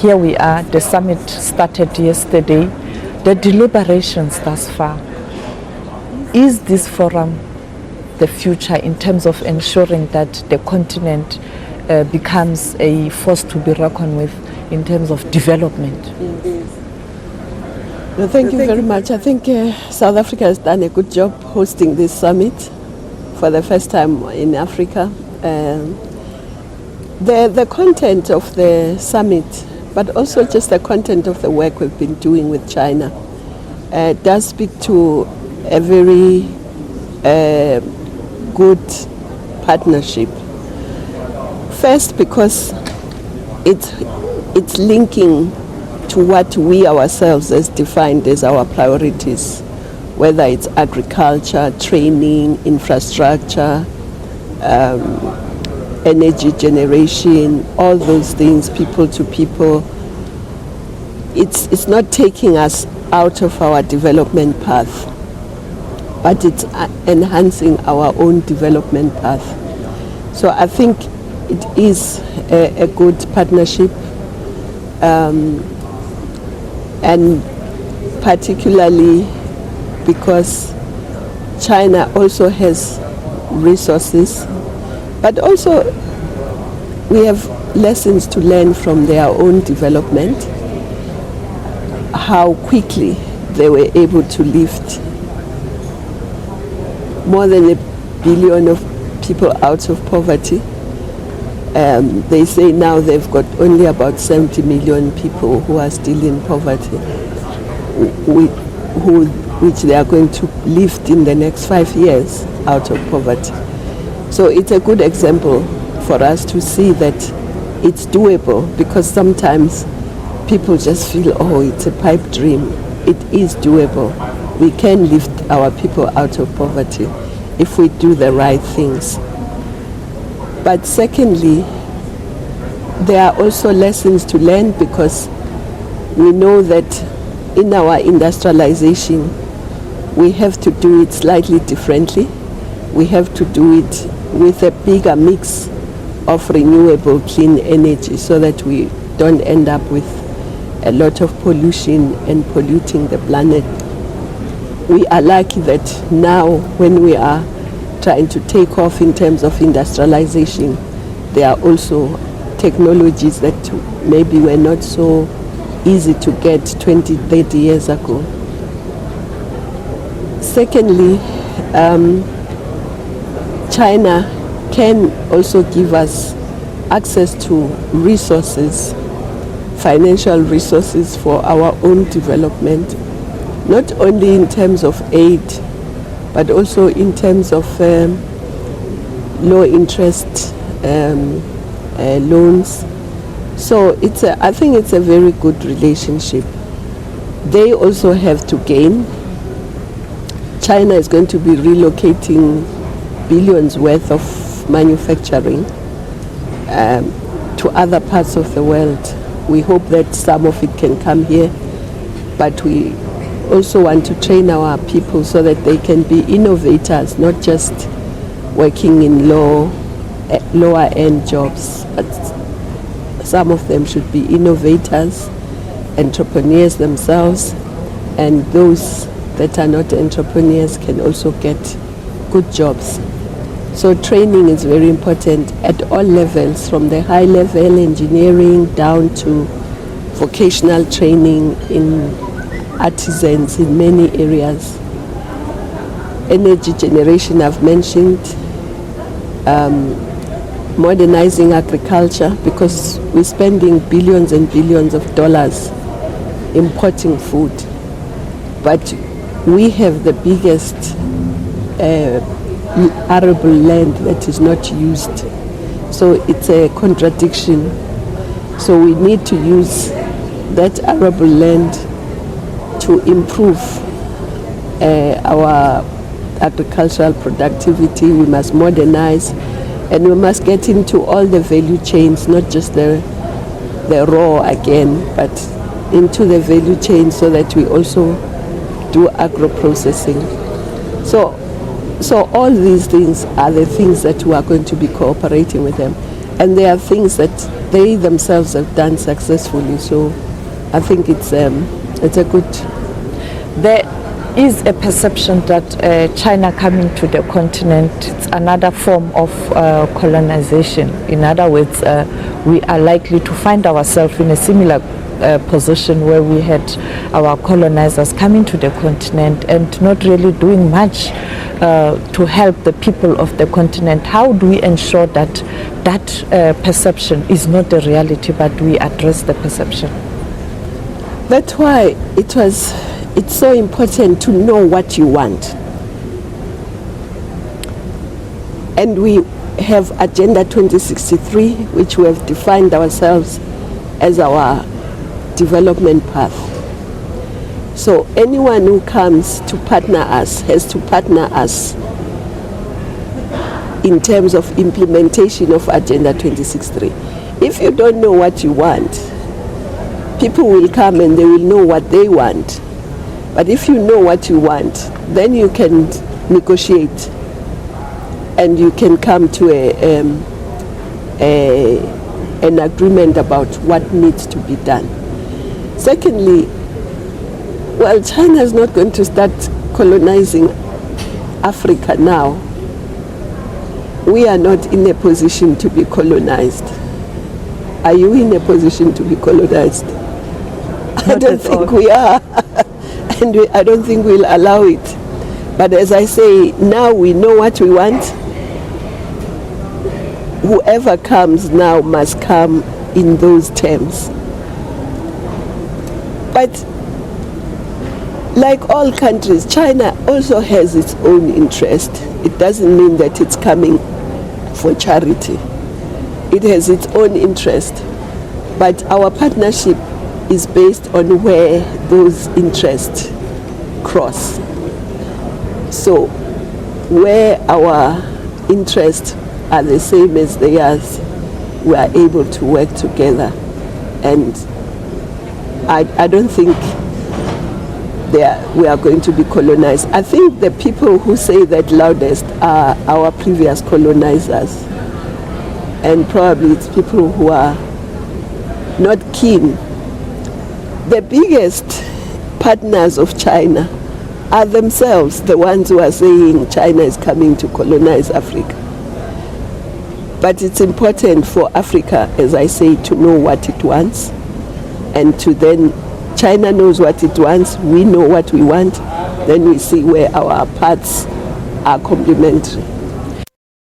here we are. The summit started yesterday. The deliberations thus far. Is this forum the future in terms of ensuring that the continent becomes a force to be reckoned with in terms of development? No, thank you very much. I think South Africa has done a good job hosting this summit for the first time in Africa. The content of the summit, but also just the content of the work we've been doing with China, does speak to a very good partnership. First, because it's linking to what we ourselves has defined as our priorities, whether it's agriculture, training, infrastructure, energy generation, all those things, people to people. It's not taking us out of our development path, but it's enhancing our own development path. So I think it is a good partnership, and particularly because China also has resources, but also we have lessons to learn from their own development, how quickly they were able to lift more than 1 billion of people out of poverty. They say now they've got only about 70 million people who are still in poverty, which they are going to lift in the next 5 years out of poverty. So it's a good example for us to see that it's doable, because sometimes people just feel, oh, it's a pipe dream. It is doable. We can lift our people out of poverty if we do the right things. But secondly, there are also lessons to learn, because we know that in our industrialization, we have to do it slightly differently. We have to do it with a bigger mix of renewable clean energy, so that we don't end up with a lot of pollution and polluting the planet. We are lucky that now, when we are trying to take off in terms of industrialization, there are also technologies that maybe were not so easy to get 20, 30 years ago. Secondly, China can also give us access to resources, financial resources for our own development, not only in terms of aid, but also in terms of low interest loans. So I think it's a very good relationship. They also have to gain. China is going to be relocating billions worth of manufacturing to other parts of the world. We hope that some of it can come here, but we also want to train our people so that they can be innovators, not just working in lower end jobs, but some of them should be innovators, entrepreneurs themselves, and those that are not entrepreneurs can also get good jobs. So training is very important at all levels, from the high level engineering down to vocational training in artisans in many areas. Energy generation I've mentioned, modernizing agriculture, because we're spending billions and billions of dollars importing food, but we have the biggest arable land that is not used. So it's a contradiction. So we need to use that arable land to improve our agricultural productivity. We must modernize, and we must get into all the value chains, not just the raw again, but into the value chain, so that we also do agro-processing. So all these things are the things that we are going to be cooperating with them. And there are things that they themselves have done successfully. So I think it's a good. There is a perception that China coming to the continent, it's another form of colonization. In other words, we are likely to find ourselves in a similar position where we had our colonizers coming to the continent and not really doing much to help the people of the continent. How do we ensure that that perception is not a reality, but we address the perception? That's why it's so important to know what you want. And we have Agenda 2063, which we have defined ourselves as our development path. So anyone who comes to partner us has to partner us in terms of implementation of Agenda 2063. If you don't know what you want, people will come and they will know what they want. But if you know what you want, then you can negotiate and you can come to an agreement about what needs to be done. Secondly, well, China is not going to start colonizing Africa now. We are not in a position to be colonized. Are you in a position to be colonized? I don't think we are. And I don't think we'll allow it. But as I say, now we know what we want. Whoever comes now must come in those terms. But like all countries, China also has its own interest. It doesn't mean that it's coming for charity. It has its own interest. But our partnership is based on where those interests cross. So where our interests are the same as theirs, we are able to work together. And I don't think we are going to be colonized. I think the people who say that loudest are our previous colonizers. And probably it's people who are not keen. The biggest partners of China are themselves the ones who are saying China is coming to colonize Africa. But it's important for Africa, as I say, to know what it wants, and to then, China knows what it wants, we know what we want, then we see where our paths are complementary.